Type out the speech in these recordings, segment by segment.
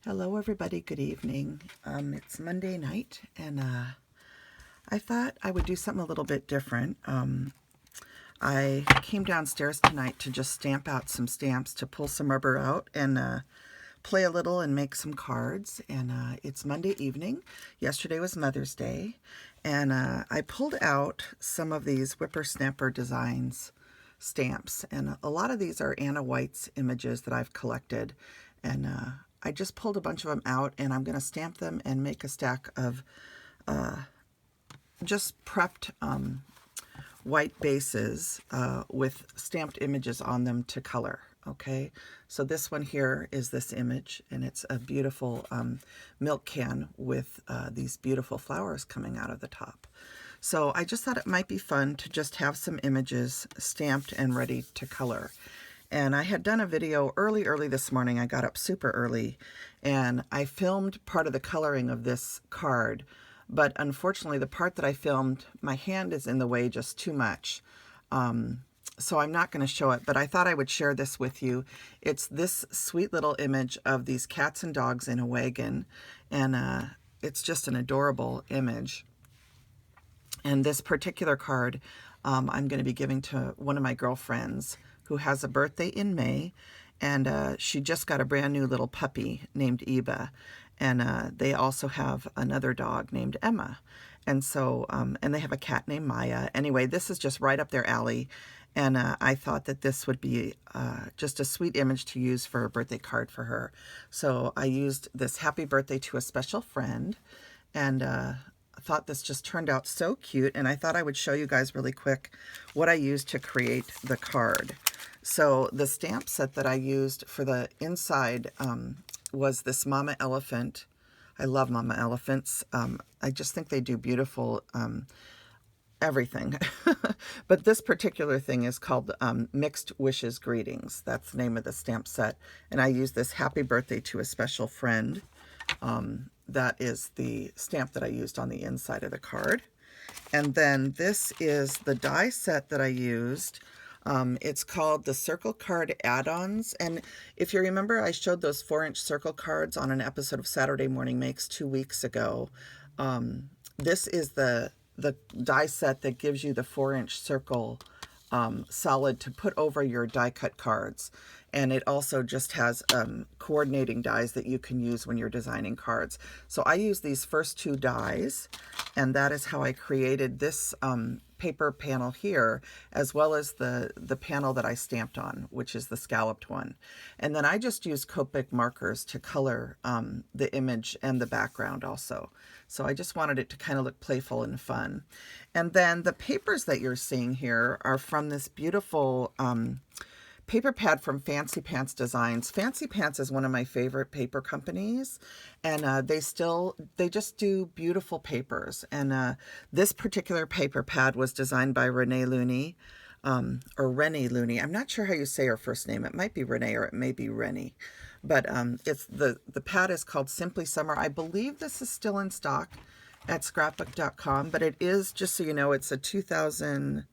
Hello everybody, good evening. It's Monday night and I thought I would do something a little bit different. I came downstairs tonight to just stamp out some stamps, to pull some rubber out and play a little and make some cards. And it's Monday evening. Yesterday was Mother's Day, and I pulled out some of these Whippersnapper Designs stamps, and a lot of these are Anna Wight's images that I've collected, and I just pulled a bunch of them out, and I'm going to stamp them and make a stack of just prepped white bases with stamped images on them to color. Okay, so this one here is this image, and it's a beautiful milk can with these beautiful flowers coming out of the top. So I just thought it might be fun to just have some images stamped and ready to color. And I had done a video early this morning. I got up super early and I filmed part of the coloring of this card, but unfortunately the part that I filmed, my hand is in the way just too much. So I'm not going to show it, but I thought I would share this with you. It's this sweet little image of these cats and dogs in a wagon, and it's just an adorable image. And this particular card I'm going to be giving to one of my girlfriends who has a birthday in May, and she just got a brand new little puppy named Eva, and they also have another dog named Emma, and so and they have a cat named Maya. Anyway, this is just right up their alley, and I thought that this would be just a sweet image to use for a birthday card for her. So I used this happy birthday to a special friend, and I thought this just turned out so cute, and I thought I would show you guys really quick what I used to create the card. So the stamp set that I used for the inside was this mama elephant. I love mama elephants. I just think they do beautiful everything. But this particular thing is called Mixed Wishes Greetings. That's the name of the stamp set. And I used this happy birthday to a special friend. That is the stamp that I used on the inside of the card. And then this is the die set that I used. It's called the Circle Card Add-ons. And if you remember, I showed those 4-inch circle cards on an episode of Saturday Morning Makes 2 weeks ago. This is the die set that gives you the 4-inch circle solid to put over your die cut cards. And it also just has coordinating dies that you can use when you're designing cards. So I use these first two dies, and that is how I created this paper panel here, as well as the panel that I stamped on, which is the scalloped one. And then I just use Copic markers to color the image and the background also. So I just wanted it to kind of look playful and fun. And then the papers that you're seeing here are from this beautiful paper pad from Fancy Pants Designs. Fancy Pants is one of my favorite paper companies, and they just do beautiful papers. And this particular paper pad was designed by Renee Looney, or Rennie Looney. I'm not sure how you say her first name. It might be Renee or it may be Rennie, but it's the pad is called Simply Summer. I believe this is still in stock at scrapbook.com, but it is, just so you know, it's a 2000,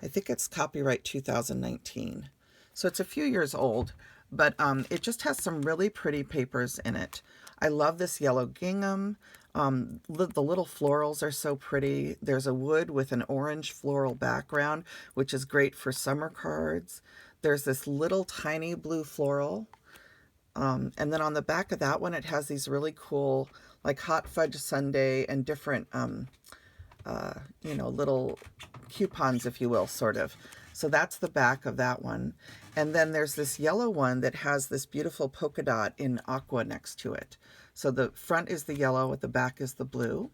I think it's copyright 2019. So it's a few years old, but it just has some really pretty papers in it. I love this yellow gingham. The little florals are so pretty. There's a wood with an orange floral background, which is great for summer cards. There's this little tiny blue floral. And then on the back of that one, it has these really cool, like hot fudge sundae and different, little coupons, if you will, sort of. So that's the back of that one. And then there's this yellow one that has this beautiful polka dot in aqua next to it. So the front is the yellow, at the back is the blue.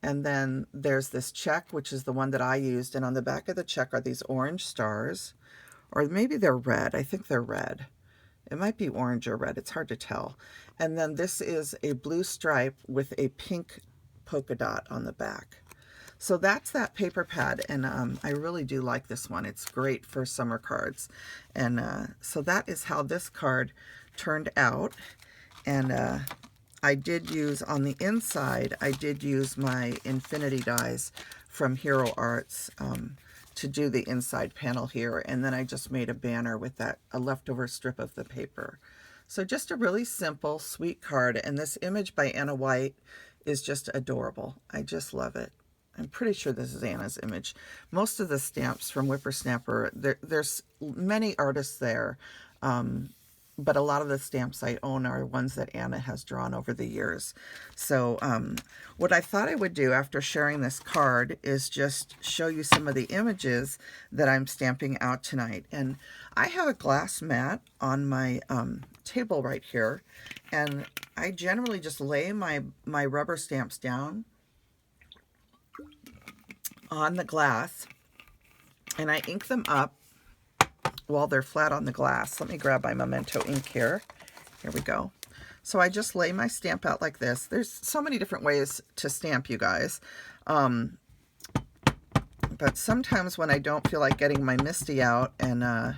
And then there's this check, which is the one that I used. And on the back of the check are these orange stars, or maybe they're red. I think they're red. It might be orange or red. It's hard to tell. And then this is a blue stripe with a pink polka dot on the back. So that's that paper pad, and I really do like this one. It's great for summer cards. And so that is how this card turned out. And I did use, on the inside, I did use my infinity dies from Hero Arts to do the inside panel here. And then I just made a banner with a leftover strip of the paper. So just a really simple, sweet card. And this image by Anna Wight is just adorable. I just love it. I'm pretty sure this is Anna's image. Most of the stamps from Whippersnapper, there's many artists there, but a lot of the stamps I own are ones that Anna has drawn over the years. So what I thought I would do after sharing this card is just show you some of the images that I'm stamping out tonight. And I have a glass mat on my table right here, and I generally just lay my rubber stamps down on the glass, and I ink them up while they're flat on the glass. Let me grab my Memento ink here. Here we go. So I just lay my stamp out like this. There's so many different ways to stamp, you guys. But sometimes when I don't feel like getting my MISTI out, and I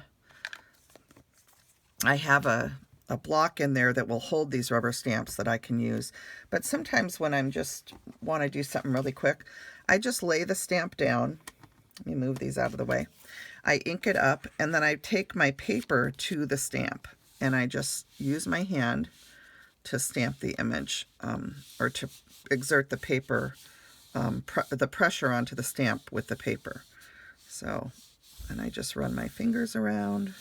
have a block in there that will hold these rubber stamps that I can use. But sometimes when I'm just want to do something really quick, I just lay the stamp down. Let me move these out of the way. I ink it up, and then I take my paper to the stamp, and I just use my hand to stamp the image, or to exert the paper, the pressure onto the stamp with the paper. So, and I just run my fingers around,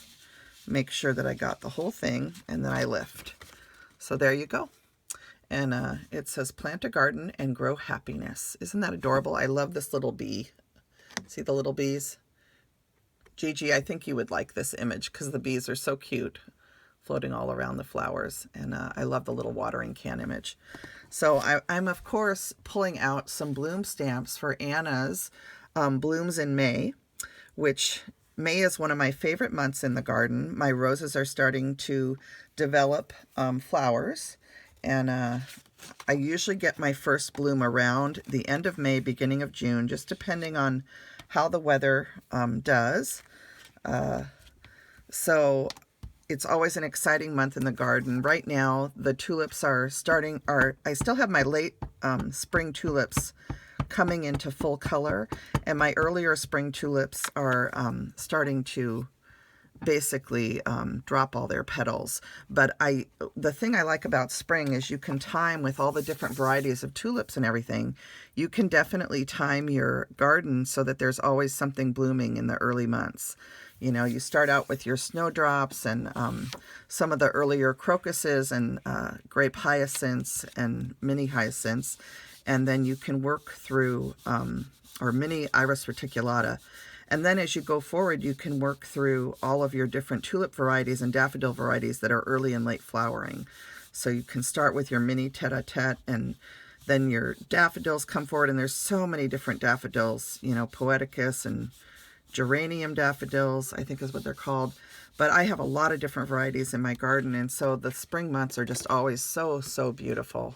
make sure that I got the whole thing, and then I lift. So there you go. And it says, plant a garden and grow happiness. Isn't that adorable? I love this little bee. See the little bees? Gigi, I think you would like this image because the bees are so cute, floating all around the flowers. And I love the little watering can image. So I'm, of course, pulling out some bloom stamps for Anna's Blooms in May, which May is one of my favorite months in the garden. My roses are starting to develop flowers. And I usually get my first bloom around the end of May, beginning of June, just depending on how the weather does. So it's always an exciting month in the garden. Right now, the tulips are I still have my late spring tulips coming into full color, and my earlier spring tulips are starting to basically drop all their petals. But the thing I like about spring is you can time with all the different varieties of tulips and everything. You can definitely time your garden so that there's always something blooming in the early months. You know, you start out with your snowdrops and some of the earlier crocuses and grape hyacinths and mini hyacinths, and then you can work through or mini iris reticulata. And then as you go forward, you can work through all of your different tulip varieties and daffodil varieties that are early and late flowering. So you can start with your mini tete-a-tete, and then your daffodils come forward, and there's so many different daffodils, you know, poeticus and geranium daffodils, I think is what they're called. But I have a lot of different varieties in my garden, and so the spring months are just always so, so beautiful.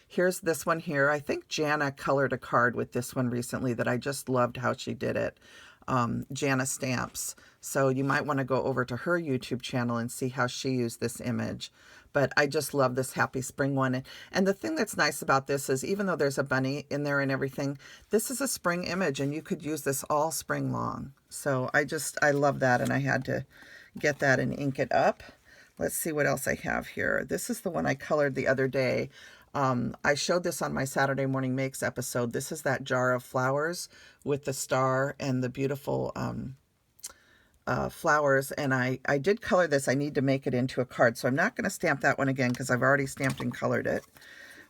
Here's this one here. I think Jana colored a card with this one recently that I just loved how she did it. Jana Stamps. So you might want to go over to her YouTube channel and see how she used this image. But I just love this Happy Spring one. And the thing that's nice about this is even though there's a bunny in there and everything, this is a spring image and you could use this all spring long. So I love that, and I had to get that and ink it up. Let's see what else I have here. This is the one I colored the other day. I showed this on my Saturday Morning Makes episode. This is that jar of flowers with the star and the beautiful flowers. And I did color this. I need to make it into a card. So I'm not going to stamp that one again because I've already stamped and colored it.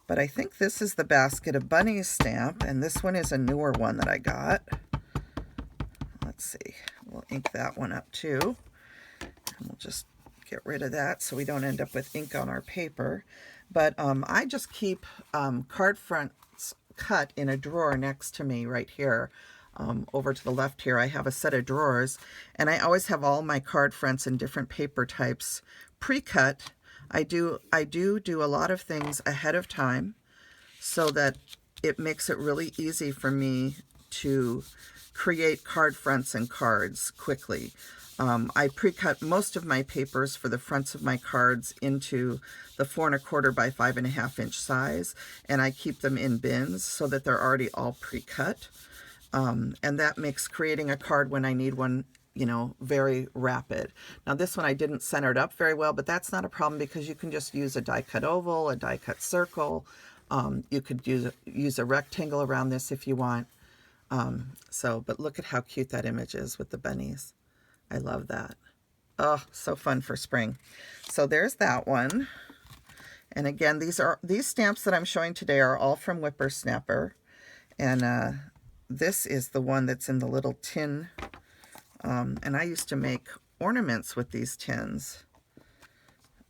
But I think this is the Basket of Bunnies stamp. And this one is a newer one that I got. Let's see. We'll ink that one up too. And we'll just get rid of that so we don't end up with ink on our paper. But I just keep card fronts cut in a drawer next to me right here. Over to the left here, I have a set of drawers, and I always have all my card fronts in different paper types pre-cut. I do a lot of things ahead of time so that it makes it really easy for me to create card fronts and cards quickly. I pre-cut most of my papers for the fronts of my cards into the 4 1/4 by 5 1/2 inch size, and I keep them in bins so that they're already all pre-cut. And that makes creating a card when I need one you know, very rapid. Now this one I didn't center it up very well, but that's not a problem because you can just use a die cut oval, a die cut circle. You could use a rectangle around this if you want. But look at how cute that image is with the bunnies. I love that. Oh, so fun for spring. So there's that one. And again, these stamps that I'm showing today are all from Whippersnapper. And this is the one that's in the little tin. And I used to make ornaments with these tins.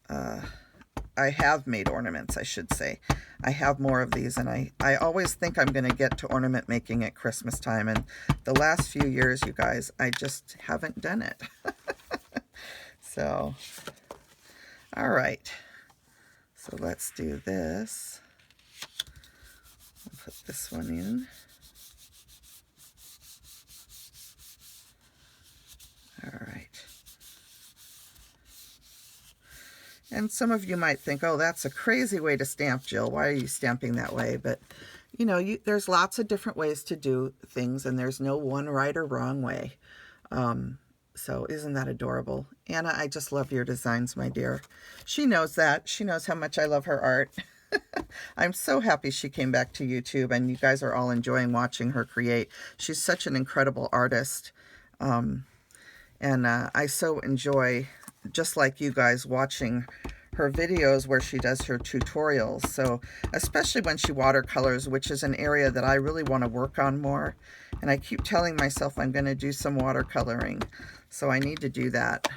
I have made ornaments, I should say. I have more of these, and I always think I'm going to get to ornament making at Christmas time. And the last few years, you guys, I just haven't done it. So, all right. So let's do this. I'll put this one in. All right. And some of you might think, oh, that's a crazy way to stamp, Jill. Why are you stamping that way? But, you know, there's lots of different ways to do things, and there's no one right or wrong way. So isn't that adorable? Anna, I just love your designs, my dear. She knows that. She knows how much I love her art. I'm so happy she came back to YouTube, and you guys are all enjoying watching her create. She's such an incredible artist. I so enjoy, just like you guys, watching her videos where she does her tutorials. So especially when she watercolors, which is an area that I really want to work on more. And I keep telling myself I'm going to do some watercoloring. So I need to do that.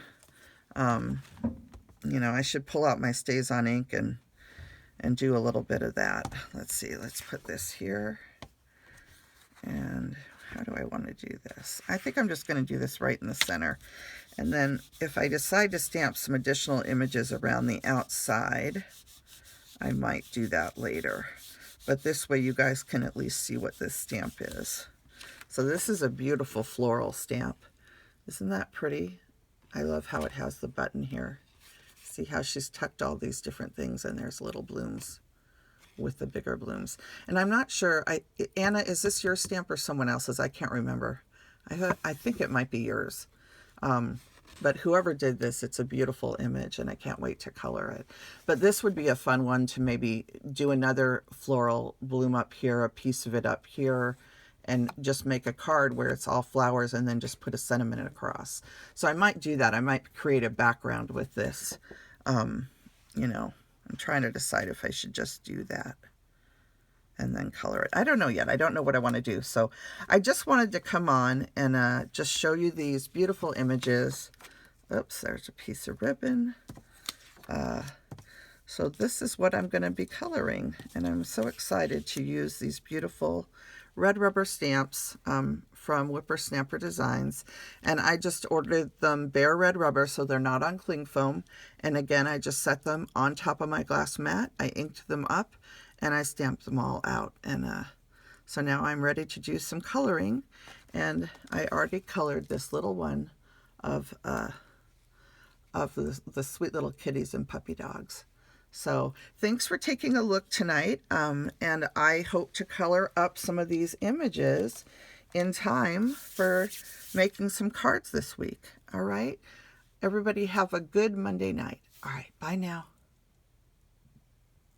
You know, I should pull out my StazOn ink and do a little bit of that. Let's see, let's put this here. And how do I want to do this? I think I'm just going to do this right in the center. And then if I decide to stamp some additional images around the outside, I might do that later. But this way you guys can at least see what this stamp is. So this is a beautiful floral stamp. Isn't that pretty? I love how it has the button here. See how she's tucked all these different things, and there's little blooms with the bigger blooms. And I'm not sure, Anna, is this your stamp or someone else's? I can't remember. I think it might be yours. But whoever did this, it's a beautiful image, and I can't wait to color it. But this would be a fun one to maybe do another floral bloom up here, a piece of it up here, and just make a card where it's all flowers and then just put a sentiment across. So I might do that. I might create a background with this. You know, I'm trying to decide if I should just do that and then color it. I don't know yet. I don't know what I want to do. So I just wanted to come on and just show you these beautiful images. Oops, there's a piece of ribbon. So this is what I'm going to be coloring, and I'm so excited to use these beautiful red rubber stamps from Whippersnapper Designs. And I just ordered them bare red rubber, so they're not on cling foam. And again, I just set them on top of my glass mat. I inked them up, and I stamped them all out. And so now I'm ready to do some coloring. And I already colored this little one of the sweet little kitties and puppy dogs. So thanks for taking a look tonight, and I hope to color up some of these images in time for making some cards this week. All right? Everybody have a good Monday night. All right, bye now.